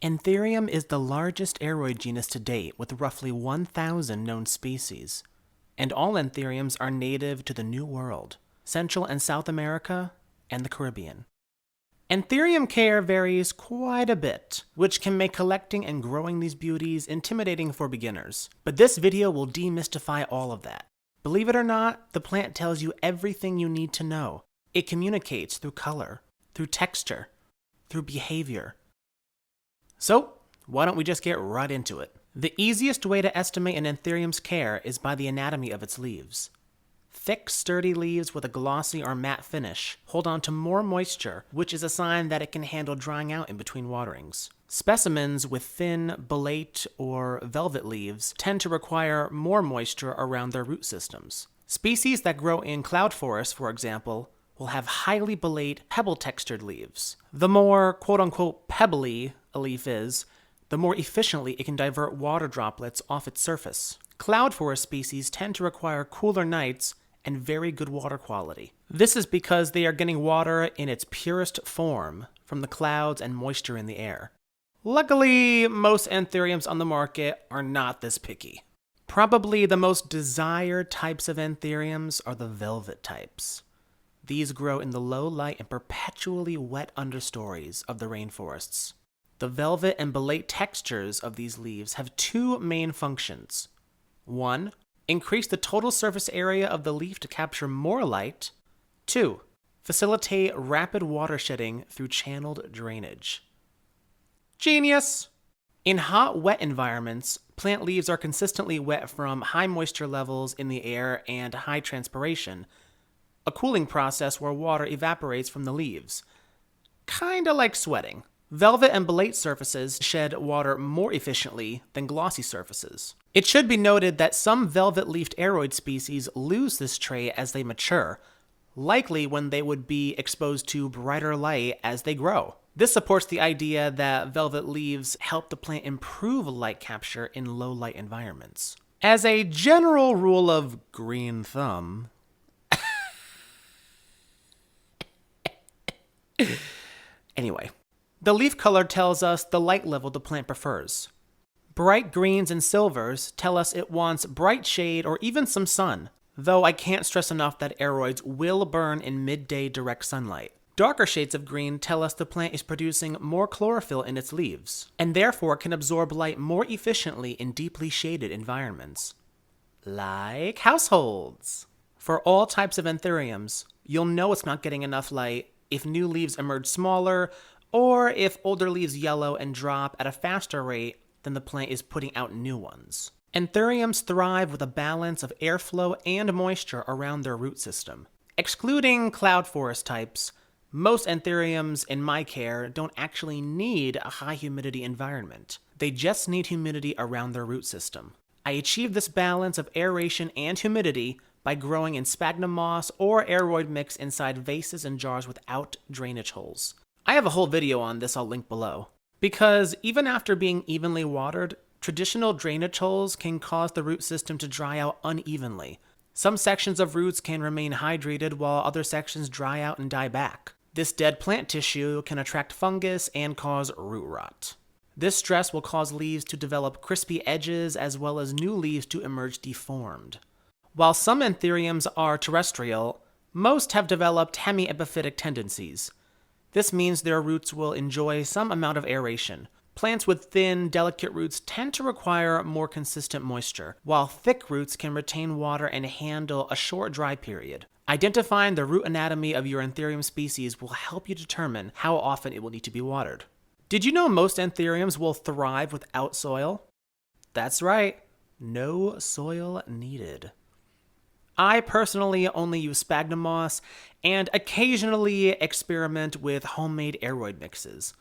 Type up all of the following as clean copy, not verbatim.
Anthurium is the largest aroid genus to date, with roughly 1,000 known species. And all anthuriums are native to the New World, Central and South America, and the Caribbean. Anthurium care varies quite a bit, which can make collecting and growing these beauties intimidating for beginners. But this video will demystify all of that. Believe it or not, the plant tells you everything you need to know. It communicates through color, through texture, through behavior. So, why don't we just get right into it? The easiest way to estimate an anthurium's care is by the anatomy of its leaves. Thick, sturdy leaves with a glossy or matte finish hold on to more moisture, which is a sign that it can handle drying out in between waterings. Specimens with thin, bolete, or velvet leaves tend to require more moisture around their root systems. Species that grow in cloud forests, for example, will have highly bolete, pebble-textured leaves. The more quote-unquote pebbly a leaf is, the more efficiently it can divert water droplets off its surface. Cloud forest species tend to require cooler nights and very good water quality. This is because they are getting water in its purest form from the clouds and moisture in the air. Luckily, most anthuriums on the market are not this picky. Probably the most desired types of anthuriums are the velvet types. These grow in the low light and perpetually wet understories of the rainforests. The velvet and bolete textures of these leaves have two main functions. 1. Increase the total surface area of the leaf to capture more light. 2. Facilitate rapid water shedding through channeled drainage. Genius! In hot, wet environments, plant leaves are consistently wet from high moisture levels in the air and high transpiration, a cooling process where water evaporates from the leaves. Kinda like sweating. Velvet and bolete surfaces shed water more efficiently than glossy surfaces. It should be noted that some velvet-leafed aroid species lose this trait as they mature, likely when they would be exposed to brighter light as they grow. This supports the idea that velvet leaves help the plant improve light capture in low-light environments. As a general rule of green thumb, anyway, the leaf color tells us the light level the plant prefers. Bright greens and silvers tell us it wants bright shade or even some sun, though I can't stress enough that aroids will burn in midday direct sunlight. Darker shades of green tell us the plant is producing more chlorophyll in its leaves, and therefore can absorb light more efficiently in deeply shaded environments. Like households. For all types of anthuriums, you'll know it's not getting enough light if new leaves emerge smaller, or if older leaves yellow and drop at a faster rate than the plant is putting out new ones. Anthuriums thrive with a balance of airflow and moisture around their root system. Excluding cloud forest types, most anthuriums in my care don't actually need a high humidity environment. They just need humidity around their root system. I achieve this balance of aeration and humidity by growing in sphagnum moss or aroid mix inside vases and jars without drainage holes. I have a whole video on this I'll link below. Because even after being evenly watered, traditional drainage holes can cause the root system to dry out unevenly. Some sections of roots can remain hydrated while other sections dry out and die back. This dead plant tissue can attract fungus and cause root rot. This stress will cause leaves to develop crispy edges as well as new leaves to emerge deformed. While some anthuriums are terrestrial, most have developed hemiepiphytic tendencies. This means their roots will enjoy some amount of aeration. Plants with thin, delicate roots tend to require more consistent moisture, while thick roots can retain water and handle a short dry period. Identifying the root anatomy of your anthurium species will help you determine how often it will need to be watered. Did you know most anthuriums will thrive without soil? That's right, no soil needed. I personally only use sphagnum moss and occasionally experiment with homemade aroid mixes.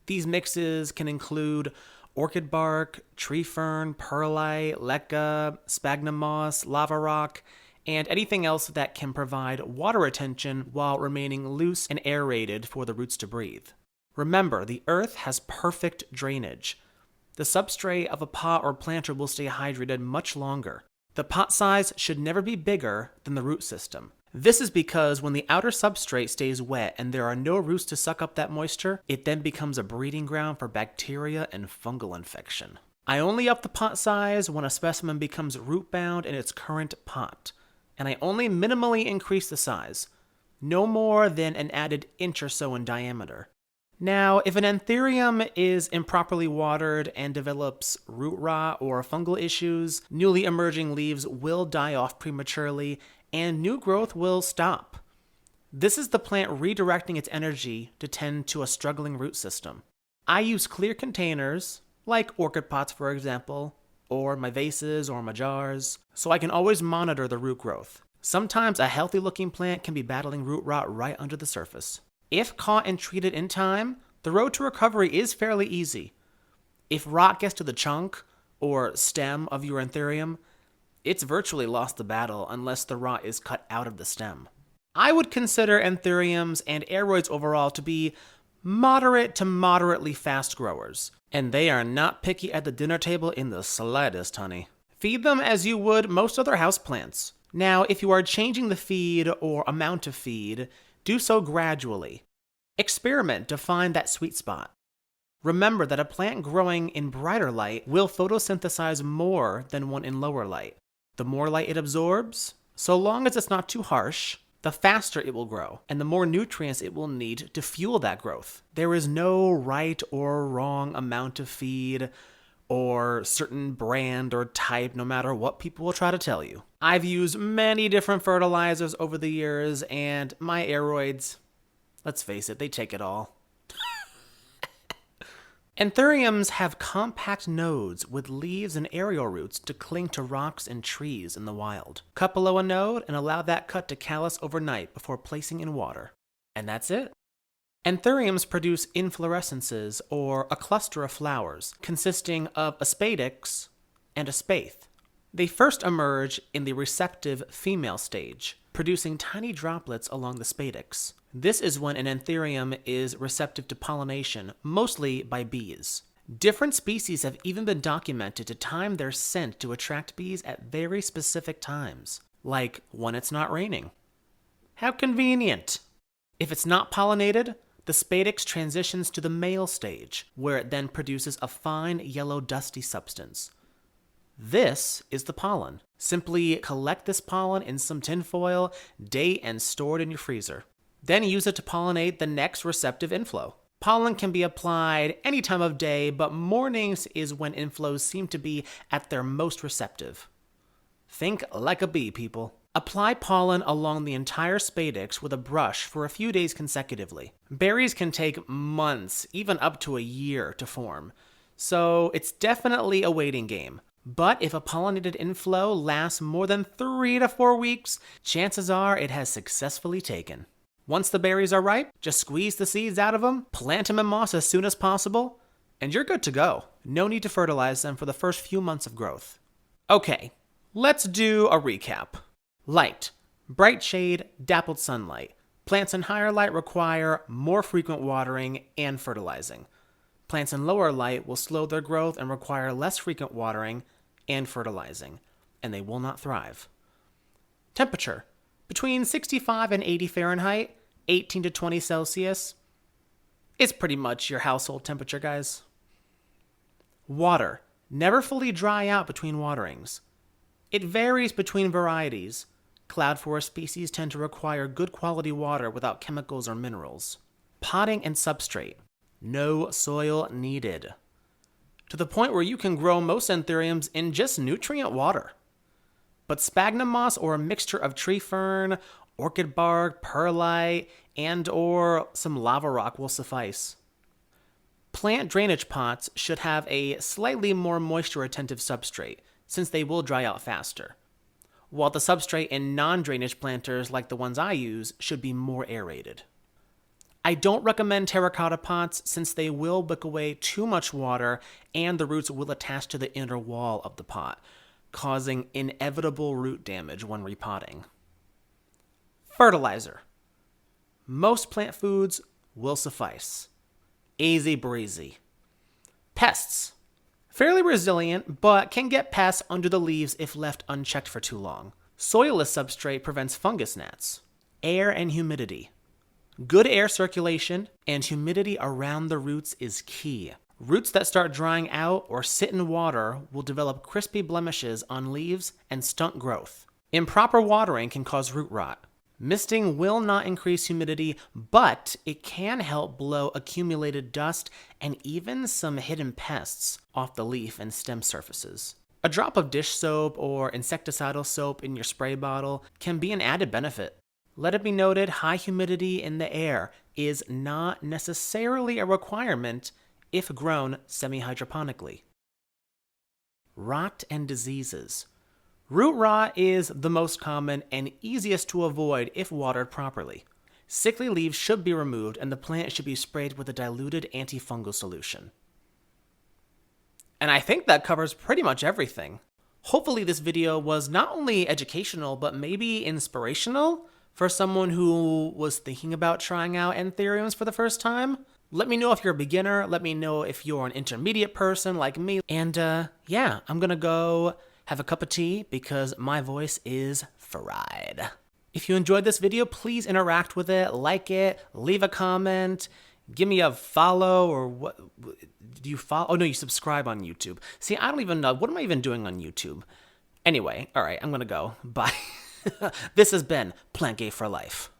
These mixes can include orchid bark, tree fern, perlite, leca, sphagnum moss, lava rock, and anything else that can provide water retention while remaining loose and aerated for the roots to breathe. Remember, the earth has perfect drainage. The substrate of a pot or planter will stay hydrated much longer. The pot size should never be bigger than the root system. This is because when the outer substrate stays wet and there are no roots to suck up that moisture, it then becomes a breeding ground for bacteria and fungal infection. I only up the pot size when a specimen becomes root-bound in its current pot, and I only minimally increase the size, no more than an added inch or so in diameter. Now, if an Anthurium is improperly watered and develops root rot or fungal issues, newly emerging leaves will die off prematurely and new growth will stop. This is the plant redirecting its energy to tend to a struggling root system. I use clear containers, like orchid pots for example, or my vases or my jars, so I can always monitor the root growth. Sometimes a healthy looking plant can be battling root rot right under the surface. If caught and treated in time, the road to recovery is fairly easy. If rot gets to the trunk or stem of your Anthurium, it's virtually lost the battle unless the rot is cut out of the stem. I would consider Anthuriums and aroids overall to be moderate to moderately fast growers, and they are not picky at the dinner table in the slightest, honey. Feed them as you would most other houseplants. Now, if you are changing the feed or amount of feed, do so gradually. Experiment to find that sweet spot. Remember that a plant growing in brighter light will photosynthesize more than one in lower light. The more light it absorbs, so long as it's not too harsh, the faster it will grow, and the more nutrients it will need to fuel that growth. There is no right or wrong amount of feed, or certain brand or type, no matter what people will try to tell you. I've used many different fertilizers over the years, and my aroids, let's face it, they take it all. Anthuriums have compact nodes with leaves and aerial roots to cling to rocks and trees in the wild. Cut below a node and allow that cut to callus overnight before placing in water. And that's it. Anthuriums produce inflorescences, or a cluster of flowers, consisting of a spadix and a spathe. They first emerge in the receptive female stage, producing tiny droplets along the spadix. This is when an Anthurium is receptive to pollination, mostly by bees. Different species have even been documented to time their scent to attract bees at very specific times, like when it's not raining. How convenient! If it's not pollinated, the spadix transitions to the male stage, where it then produces a fine yellow dusty substance. This is the pollen. Simply collect this pollen in some tinfoil, date, and store it in your freezer. Then use it to pollinate the next receptive inflow. Pollen can be applied any time of day, but mornings is when inflows seem to be at their most receptive. Think like a bee, people. Apply pollen along the entire spadix with a brush for a few days consecutively. Berries can take months, even up to a year, to form, so it's definitely a waiting game. But if a pollinated inflow lasts more than 3 to 4 weeks, chances are it has successfully taken. Once the berries are ripe, just squeeze the seeds out of them, plant them in moss as soon as possible, and you're good to go. No need to fertilize them for the first few months of growth. Okay, let's do a recap. Light, bright shade, dappled sunlight. Plants in higher light require more frequent watering and fertilizing. Plants in lower light will slow their growth and require less frequent watering and fertilizing, and they will not thrive. Temperature, between 65 and 80 Fahrenheit, 18 to 20 Celsius. It's pretty much your household temperature, guys. Water, never fully dry out between waterings. It varies between varieties. Cloud forest species tend to require good quality water without chemicals or minerals. Potting and substrate. No soil needed. To the point where you can grow most Anthuriums in just nutrient water. But sphagnum moss or a mixture of tree fern, orchid bark, perlite, and or some lava rock will suffice. Plant drainage pots should have a slightly more moisture-retentive substrate, since they will dry out faster, while the substrate in non-drainage planters like the ones I use should be more aerated. I don't recommend terracotta pots since they will wick away too much water and the roots will attach to the inner wall of the pot, causing inevitable root damage when repotting. Fertilizer. Most plant foods will suffice. Easy breezy. Pests. Fairly resilient, but can get pests under the leaves if left unchecked for too long. Soilless substrate prevents fungus gnats. Air and humidity. Good air circulation and humidity around the roots is key. Roots that start drying out or sit in water will develop crispy blemishes on leaves and stunt growth. Improper watering can cause root rot. Misting will not increase humidity, but it can help blow accumulated dust and even some hidden pests off the leaf and stem surfaces. A drop of dish soap or insecticidal soap in your spray bottle can be an added benefit. Let it be noted, high humidity in the air is not necessarily a requirement if grown semi-hydroponically. Rot and diseases. Root rot is the most common and easiest to avoid if watered properly. Sickly leaves should be removed and the plant should be sprayed with a diluted antifungal solution. And I think that covers pretty much everything. Hopefully this video was not only educational, but maybe inspirational for someone who was thinking about trying out Anthuriums for the first time. Let me know if you're a beginner. Let me know if you're an intermediate person like me. And yeah, I'm gonna go have a cup of tea because my voice is fried. If you enjoyed this video, please interact with it, like it, leave a comment, give me a follow, or what, do you follow? Oh no, you subscribe on YouTube. See, I don't even know, what am I even doing on YouTube? Anyway, all right, I'm gonna go, bye. This has been Plant Gay for Life.